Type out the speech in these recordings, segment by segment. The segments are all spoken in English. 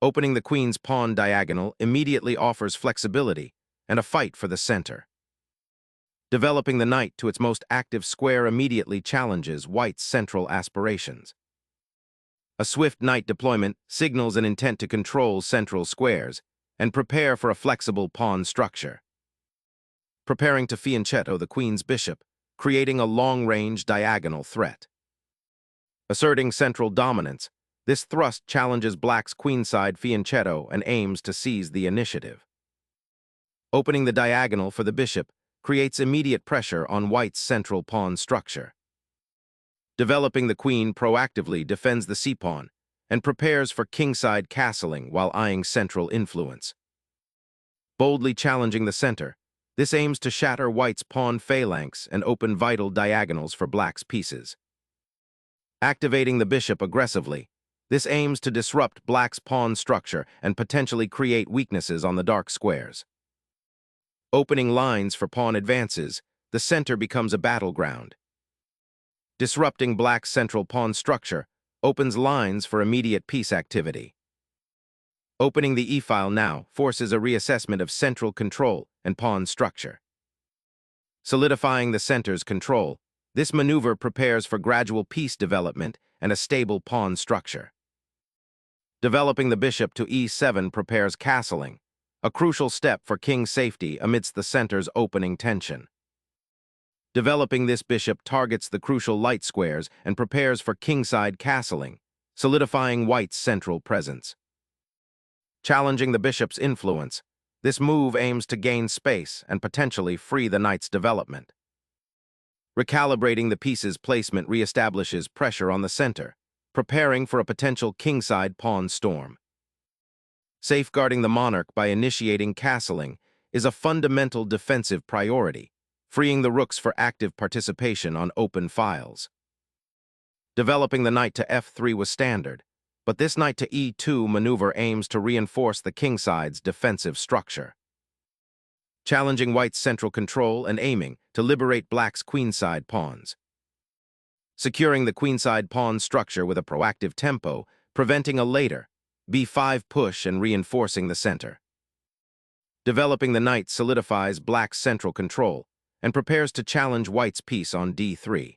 Opening the queen's pawn diagonal immediately offers flexibility and a fight for the center. Developing the knight to its most active square immediately challenges white's central aspirations. A swift knight deployment signals an intent to control central squares and prepare for a flexible pawn structure. Preparing to fianchetto the queen's bishop, creating a long-range diagonal threat. Asserting central dominance, this thrust challenges black's queenside fianchetto and aims to seize the initiative. Opening the diagonal for the bishop creates immediate pressure on white's central pawn structure. Developing the queen proactively defends the c-pawn and prepares for kingside castling while eyeing central influence. Boldly challenging the center, this aims to shatter white's pawn phalanx and open vital diagonals for black's pieces. Activating the bishop aggressively, this aims to disrupt black's pawn structure and potentially create weaknesses on the dark squares. Opening lines for pawn advances, the center becomes a battleground. Disrupting black's central pawn structure opens lines for immediate piece activity. Opening the e-file now forces a reassessment of central control and pawn structure. Solidifying the center's control, this maneuver prepares for gradual piece development and a stable pawn structure. Developing the bishop to e7 prepares castling, a crucial step for king's safety amidst the center's opening tension. Developing this bishop targets the crucial light squares and prepares for kingside castling, solidifying white's central presence. Challenging the bishop's influence, this move aims to gain space and potentially free the knight's development. Recalibrating the piece's placement reestablishes pressure on the center, preparing for a potential kingside pawn storm. Safeguarding the monarch by initiating castling is a fundamental defensive priority, freeing the rooks for active participation on open files. Developing the knight to f3 was standard, but this knight to e2 maneuver aims to reinforce the kingside's defensive structure. Challenging white's central control and aiming to liberate black's queenside pawns. Securing the queenside pawn structure with a proactive tempo, preventing a later b5 push and reinforcing the center. Developing the knight solidifies black's central control and prepares to challenge white's piece on d3.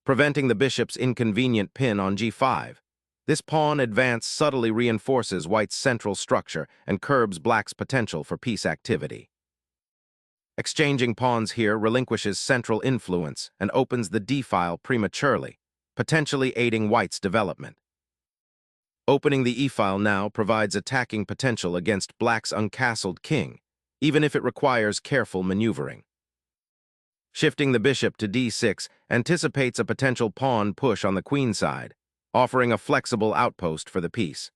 Preventing the bishop's inconvenient pin on g5, this pawn advance subtly reinforces white's central structure and curbs black's potential for piece activity. Exchanging pawns here relinquishes central influence and opens the d-file prematurely, potentially aiding white's development. Opening the e-file now provides attacking potential against black's uncastled king, even if it requires careful maneuvering. Shifting the bishop to d6 anticipates a potential pawn push on the queen side, offering a flexible outpost for the piece.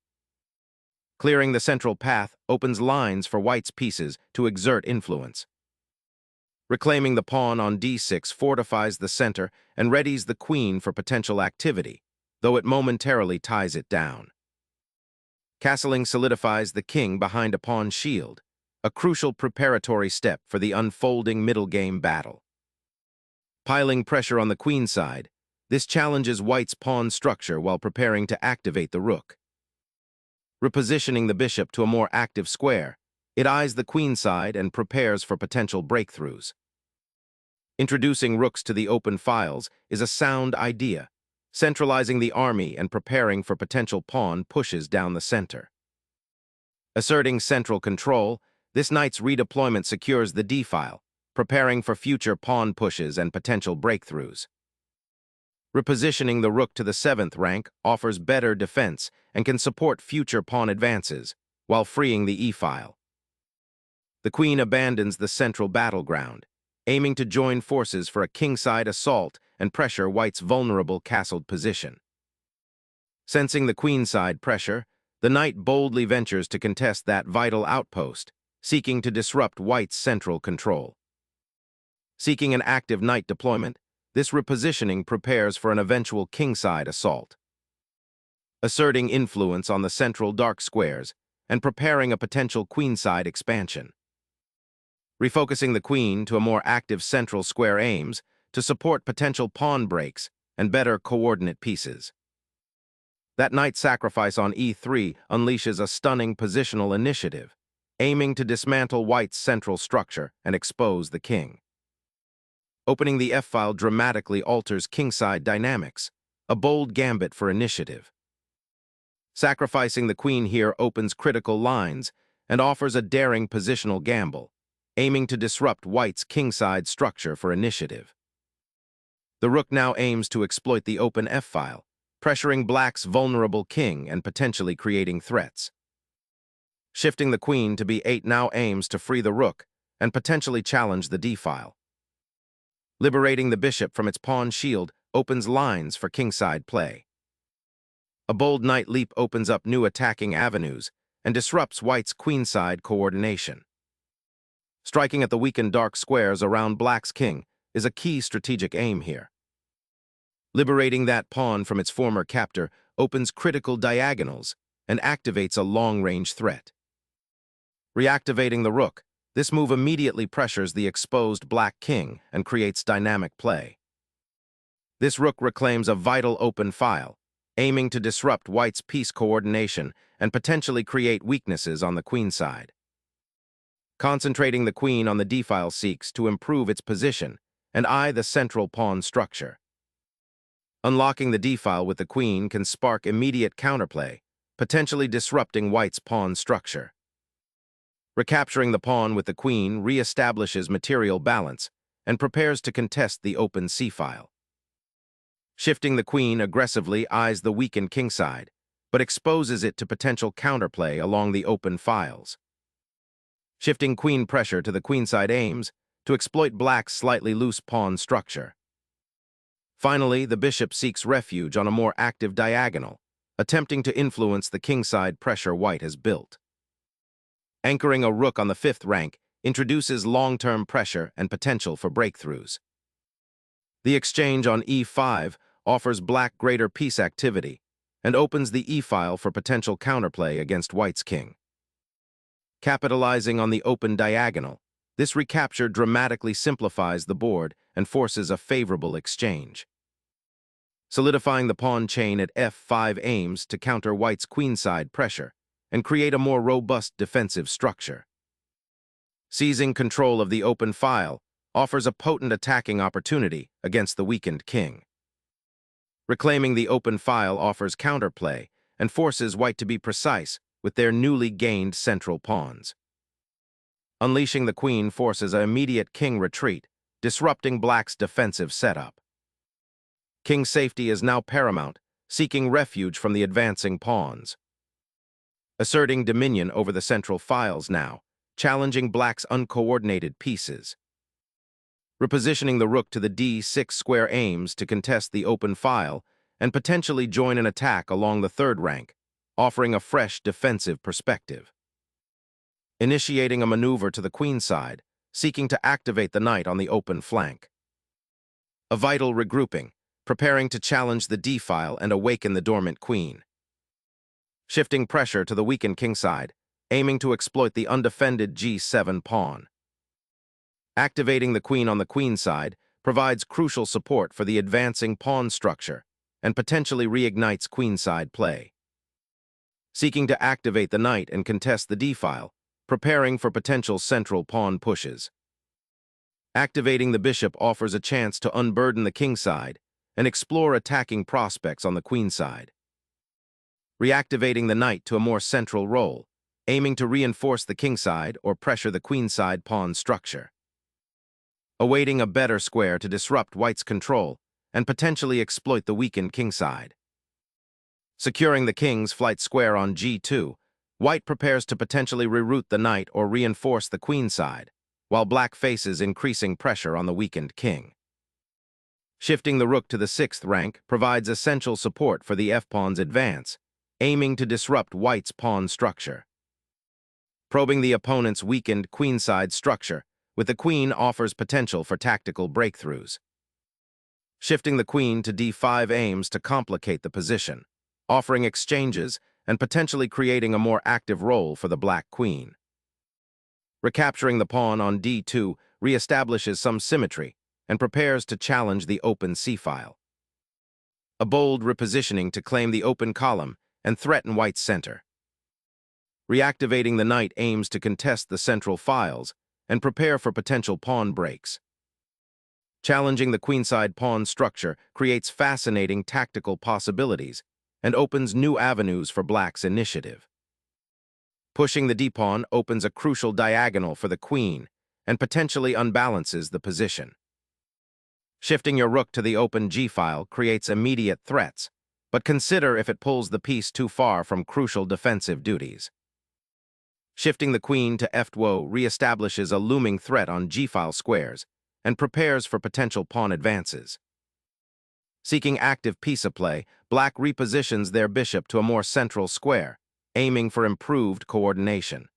Clearing the central path opens lines for white's pieces to exert influence. Reclaiming the pawn on d6 fortifies the center and readies the queen for potential activity, though it momentarily ties it down. Castling solidifies the king behind a pawn shield, a crucial preparatory step for the unfolding middle game battle. Piling pressure on the queen side, this challenges white's pawn structure while preparing to activate the rook. Repositioning the bishop to a more active square, it eyes the queen side and prepares for potential breakthroughs. Introducing rooks to the open files is a sound idea, centralizing the army and preparing for potential pawn pushes down the center. Asserting central control, this knight's redeployment secures the d-file, preparing for future pawn pushes and potential breakthroughs. Repositioning the rook to the 7th rank offers better defense and can support future pawn advances, while freeing the e-file. The queen abandons the central battleground, aiming to join forces for a kingside assault and pressure white's vulnerable castled position. Sensing the queenside pressure, the knight boldly ventures to contest that vital outpost, seeking to disrupt white's central control. Seeking an active knight deployment, this repositioning prepares for an eventual kingside assault. Asserting influence on the central dark squares and preparing a potential queenside expansion. Refocusing the queen to a more active central square aims to support potential pawn breaks and better coordinate pieces. That knight sacrifice on e3 unleashes a stunning positional initiative, aiming to dismantle white's central structure and expose the king. Opening the f-file dramatically alters kingside dynamics, a bold gambit for initiative. Sacrificing the queen here opens critical lines and offers a daring positional gamble, aiming to disrupt white's kingside structure for initiative. The rook now aims to exploit the open f-file, pressuring black's vulnerable king and potentially creating threats. Shifting the queen to b8 now aims to free the rook and potentially challenge the d-file. Liberating the bishop from its pawn shield opens lines for kingside play. A bold knight leap opens up new attacking avenues and disrupts white's queenside coordination. Striking at the weakened dark squares around black's king is a key strategic aim here. Liberating that pawn from its former captor opens critical diagonals and activates a long-range threat. Reactivating the rook, this move immediately pressures the exposed black king and creates dynamic play. This rook reclaims a vital open file, aiming to disrupt white's piece coordination and potentially create weaknesses on the queenside. Concentrating the queen on the d-file seeks to improve its position and eye the central pawn structure. Unlocking the d-file with the queen can spark immediate counterplay, potentially disrupting white's pawn structure. Recapturing the pawn with the queen re-establishes material balance and prepares to contest the open c-file. Shifting the queen aggressively eyes the weakened kingside, but exposes it to potential counterplay along the open files. Shifting queen pressure to the queenside aims to exploit black's slightly loose pawn structure. Finally, the bishop seeks refuge on a more active diagonal, attempting to influence the kingside pressure white has built. Anchoring a rook on the 5th rank introduces long-term pressure and potential for breakthroughs. The exchange on e5 offers black greater piece activity and opens the e-file for potential counterplay against white's king. Capitalizing on the open diagonal, this recapture dramatically simplifies the board and forces a favorable exchange. Solidifying the pawn chain at f5 aims to counter white's queenside pressure and create a more robust defensive structure. Seizing control of the open file offers a potent attacking opportunity against the weakened king. Reclaiming the open file offers counterplay and forces white to be precise with their newly gained central pawns. Unleashing the queen forces an immediate king retreat, disrupting black's defensive setup. King safety is now paramount, seeking refuge from the advancing pawns. Asserting dominion over the central files now, challenging black's uncoordinated pieces. Repositioning the rook to the d6 square aims to contest the open file and potentially join an attack along the 3rd rank, offering a fresh defensive perspective. Initiating a maneuver to the queenside, seeking to activate the knight on the open flank. A vital regrouping, preparing to challenge the d-file and awaken the dormant queen. Shifting pressure to the weakened kingside, aiming to exploit the undefended g7 pawn. Activating the queen on the queenside provides crucial support for the advancing pawn structure and potentially reignites queenside play. Seeking to activate the knight and contest the d-file, preparing for potential central pawn pushes. Activating the bishop offers a chance to unburden the kingside and explore attacking prospects on the queenside. Reactivating the knight to a more central role, aiming to reinforce the kingside or pressure the queenside pawn structure. Awaiting a better square to disrupt white's control and potentially exploit the weakened kingside. Securing the king's flight square on g2, white prepares to potentially reroute the knight or reinforce the queenside, while black faces increasing pressure on the weakened king. Shifting the rook to the 6th rank provides essential support for the f-pawn's advance, aiming to disrupt white's pawn structure. Probing the opponent's weakened queenside structure with the queen offers potential for tactical breakthroughs. Shifting the queen to d5 aims to complicate the position, offering exchanges and potentially creating a more active role for the black queen. Recapturing the pawn on d2 reestablishes some symmetry and prepares to challenge the open c-file. A bold repositioning to claim the open column and threaten white's center. Reactivating the knight aims to contest the central files and prepare for potential pawn breaks. Challenging the queenside pawn structure creates fascinating tactical possibilities and opens new avenues for black's initiative. Pushing the d-pawn opens a crucial diagonal for the queen and potentially unbalances the position. Shifting your rook to the open g-file creates immediate threats, but consider if it pulls the piece too far from crucial defensive duties. Shifting the queen to f2 reestablishes a looming threat on g-file squares and prepares for potential pawn advances. Seeking active piece of play, black repositions their bishop to a more central square, aiming for improved coordination.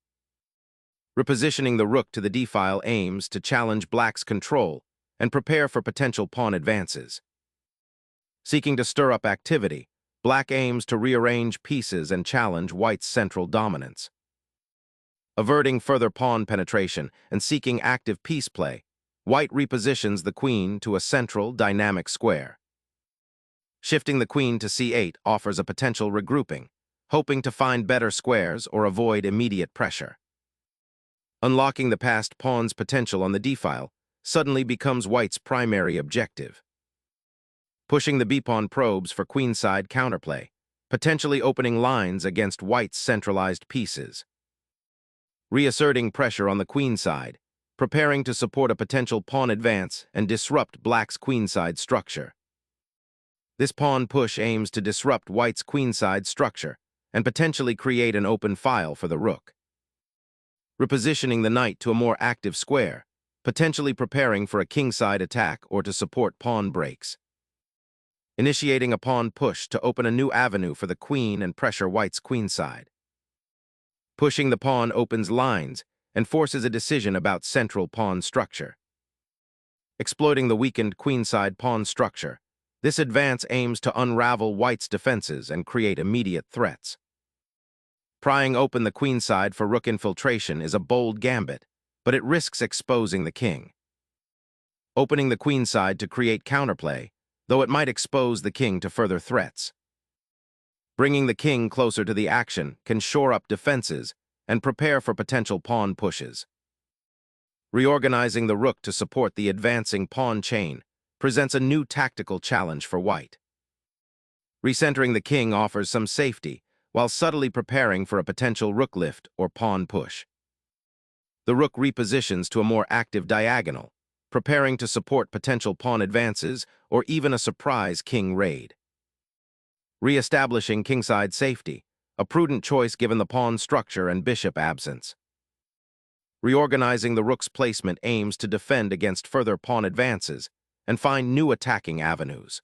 Repositioning the rook to the d-file aims to challenge black's control and prepare for potential pawn advances. Seeking to stir up activity, black aims to rearrange pieces and challenge white's central dominance. Averting further pawn penetration and seeking active piece play, white repositions the queen to a central, dynamic square. Shifting the queen to c8 offers a potential regrouping, hoping to find better squares or avoid immediate pressure. Unlocking the passed pawn's potential on the d-file suddenly becomes white's primary objective. Pushing the b-pawn probes for queenside counterplay, potentially opening lines against white's centralized pieces. Reasserting pressure on the queenside, preparing to support a potential pawn advance and disrupt black's queenside structure. This pawn push aims to disrupt white's queenside structure and potentially create an open file for the rook. Repositioning the knight to a more active square, potentially preparing for a kingside attack or to support pawn breaks. Initiating a pawn push to open a new avenue for the queen and pressure white's queenside. Pushing the pawn opens lines and forces a decision about central pawn structure. Exploiting the weakened queenside pawn structure, this advance aims to unravel white's defenses and create immediate threats. Prying open the queenside for rook infiltration is a bold gambit, but it risks exposing the king. Opening the queenside to create counterplay, though it might expose the king to further threats. Bringing the king closer to the action can shore up defenses and prepare for potential pawn pushes. Reorganizing the rook to support the advancing pawn chain presents a new tactical challenge for white. Recentering the king offers some safety, while subtly preparing for a potential rook lift or pawn push. The rook repositions to a more active diagonal, preparing to support potential pawn advances or even a surprise king raid. Re-establishing kingside safety, a prudent choice given the pawn structure and bishop absence. Reorganizing the rook's placement aims to defend against further pawn advances and find new attacking avenues.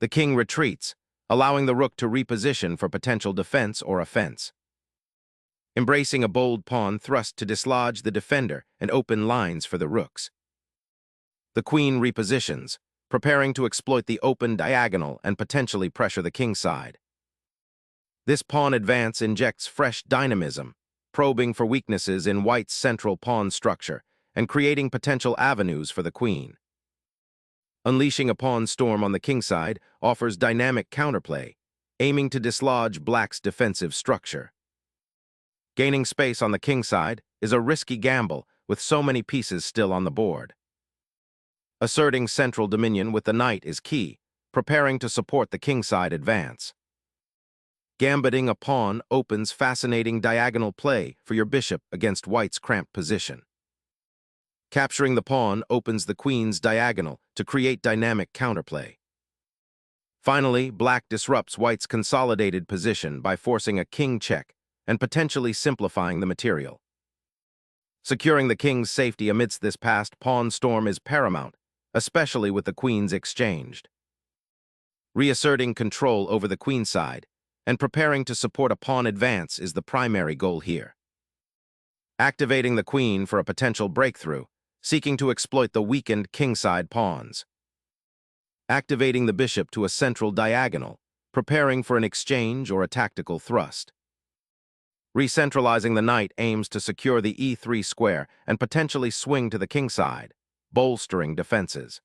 The king retreats, allowing the rook to reposition for potential defense or offense. Embracing a bold pawn thrust to dislodge the defender and open lines for the rooks. The queen repositions, preparing to exploit the open diagonal and potentially pressure the kingside. This pawn advance injects fresh dynamism, probing for weaknesses in white's central pawn structure and creating potential avenues for the queen. Unleashing a pawn storm on the kingside offers dynamic counterplay, aiming to dislodge black's defensive structure. Gaining space on the kingside is a risky gamble with so many pieces still on the board. Asserting central dominion with the knight is key, preparing to support the kingside advance. Gambiting a pawn opens fascinating diagonal play for your bishop against white's cramped position. Capturing the pawn opens the queen's diagonal to create dynamic counterplay. Finally, black disrupts white's consolidated position by forcing a king check and potentially simplifying the material. Securing the king's safety amidst this passed pawn storm is paramount, especially with the queens exchanged. Reasserting control over the queenside and preparing to support a pawn advance is the primary goal here. Activating the queen for a potential breakthrough, seeking to exploit the weakened kingside pawns. Activating the bishop to a central diagonal, preparing for an exchange or a tactical thrust. Recentralizing the knight aims to secure the e3 square and potentially swing to the kingside, bolstering defenses.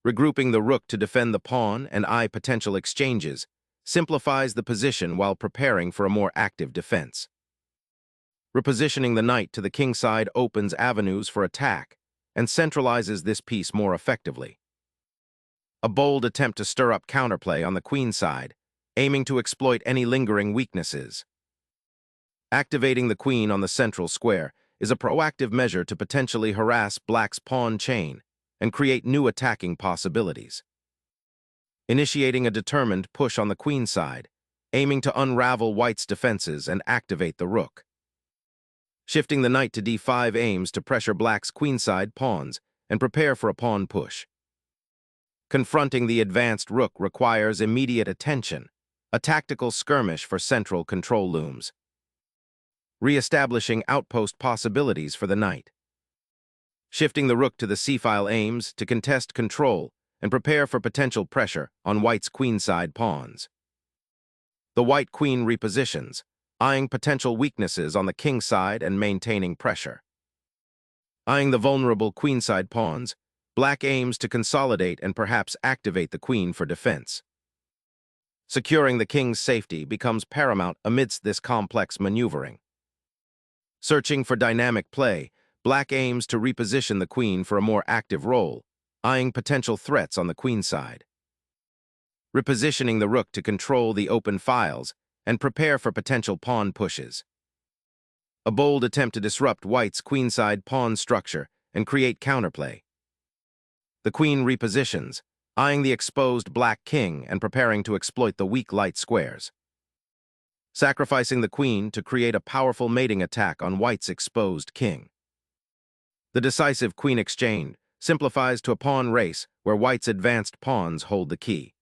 Regrouping the rook to defend the pawn and eye potential exchanges simplifies the position while preparing for a more active defense. Repositioning the knight to the king side opens avenues for attack and centralizes this piece more effectively. A bold attempt to stir up counterplay on the queen side, aiming to exploit any lingering weaknesses. Activating the queen on the central square is a proactive measure to potentially harass black's pawn chain and create new attacking possibilities. Initiating a determined push on the queen side, aiming to unravel white's defenses and activate the rook. Shifting the knight to d5 aims to pressure black's queenside pawns and prepare for a pawn push. Confronting the advanced rook requires immediate attention, a tactical skirmish for central control looms. Re-establishing outpost possibilities for the knight. Shifting the rook to the c-file aims to contest control and prepare for potential pressure on white's queenside pawns. The white queen repositions, eyeing potential weaknesses on the king side and maintaining pressure. Eyeing the vulnerable queenside pawns, black aims to consolidate and perhaps activate the queen for defense. Securing the king's safety becomes paramount amidst this complex maneuvering. Searching for dynamic play, black aims to reposition the queen for a more active role, eyeing potential threats on the queen side. Repositioning the rook to control the open files and prepare for potential pawn pushes. A bold attempt to disrupt white's queenside pawn structure and create counterplay. The queen repositions, eyeing the exposed black king and preparing to exploit the weak light squares. Sacrificing the queen to create a powerful mating attack on white's exposed king. The decisive queen exchange simplifies to a pawn race where white's advanced pawns hold the key.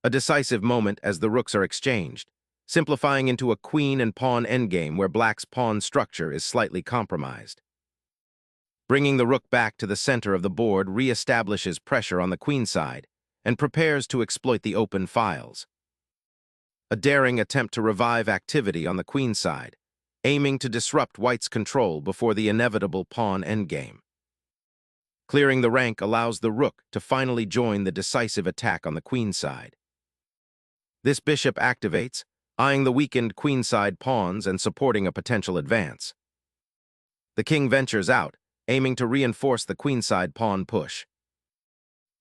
A decisive moment as the rooks are exchanged, simplifying into a queen and pawn endgame where black's pawn structure is slightly compromised. Bringing the rook back to the center of the board re-establishes pressure on the queen side and prepares to exploit the open files. A daring attempt to revive activity on the queen side, aiming to disrupt white's control before the inevitable pawn endgame. Clearing the rank allows the rook to finally join the decisive attack on the queen side. This bishop activates, eyeing the weakened queenside pawns and supporting a potential advance. The king ventures out, aiming to reinforce the queenside pawn push.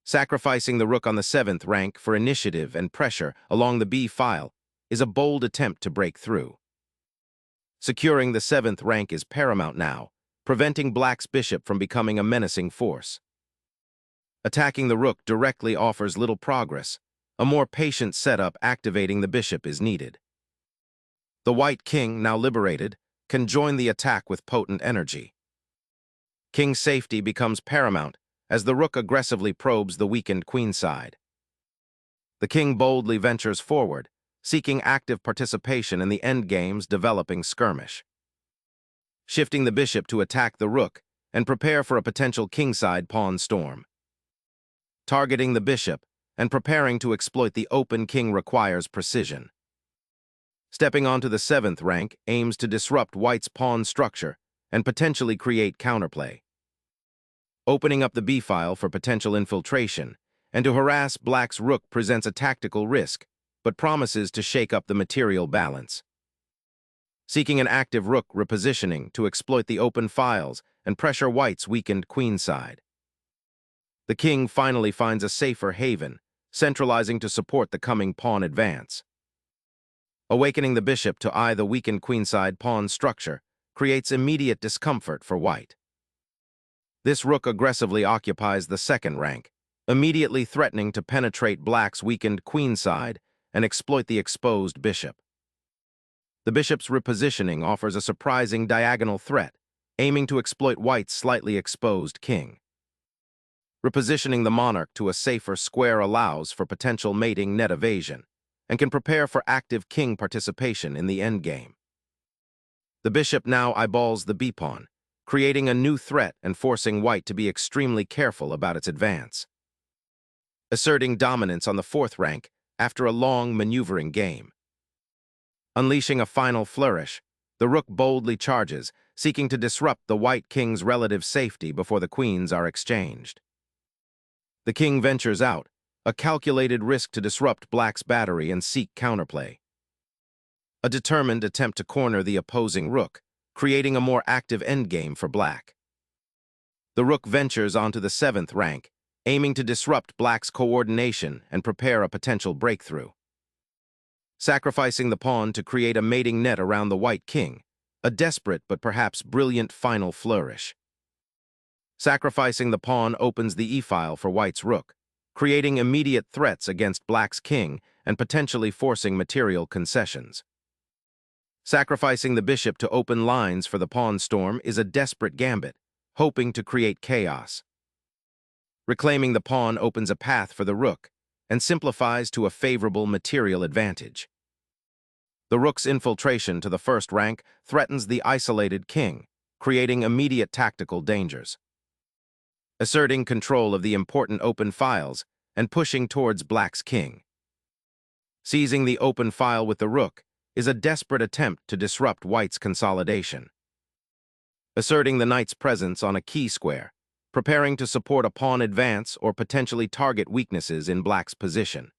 Sacrificing the rook on the 7th rank for initiative and pressure along the b file is a bold attempt to break through. Securing the 7th rank is paramount now, preventing black's bishop from becoming a menacing force. Attacking the rook directly offers little progress. A more patient setup activating the bishop is needed. The white king, now liberated, can join the attack with potent energy. King's safety becomes paramount as the rook aggressively probes the weakened queen side. The king boldly ventures forward, seeking active participation in the endgame's developing skirmish. Shifting the bishop to attack the rook and prepare for a potential kingside pawn storm. Targeting the bishop and preparing to exploit the open king requires precision. Stepping onto the 7th rank aims to disrupt white's pawn structure and potentially create counterplay. Opening up the b-file for potential infiltration and to harass black's rook presents a tactical risk, but promises to shake up the material balance. Seeking an active rook repositioning to exploit the open files and pressure white's weakened queenside. The king finally finds a safer haven, centralizing to support the coming pawn advance. Awakening the bishop to eye the weakened queenside pawn structure creates immediate discomfort for white. This rook aggressively occupies the 2nd rank, immediately threatening to penetrate black's weakened queenside and exploit the exposed bishop. The bishop's repositioning offers a surprising diagonal threat, aiming to exploit white's slightly exposed king. Repositioning the monarch to a safer square allows for potential mating net evasion and can prepare for active king participation in the endgame. The bishop now eyeballs the b-pawn, creating a new threat and forcing white to be extremely careful about its advance. Asserting dominance on the 4th rank after a long maneuvering game. Unleashing a final flourish, the rook boldly charges, seeking to disrupt the white king's relative safety before the queens are exchanged. The king ventures out, a calculated risk to disrupt black's battery and seek counterplay. A determined attempt to corner the opposing rook, creating a more active endgame for black. The rook ventures onto the 7th rank, aiming to disrupt black's coordination and prepare a potential breakthrough. Sacrificing the pawn to create a mating net around the white king, a desperate but perhaps brilliant final flourish. Sacrificing the pawn opens the e-file for white's rook, creating immediate threats against black's king and potentially forcing material concessions. Sacrificing the bishop to open lines for the pawn storm is a desperate gambit, hoping to create chaos. Reclaiming the pawn opens a path for the rook and simplifies to a favorable material advantage. The rook's infiltration to the 1st rank threatens the isolated king, creating immediate tactical dangers. Asserting control of the important open files and pushing towards black's king. Seizing the open file with the rook is a desperate attempt to disrupt white's consolidation. Asserting the knight's presence on a key square, preparing to support a pawn advance or potentially target weaknesses in black's position.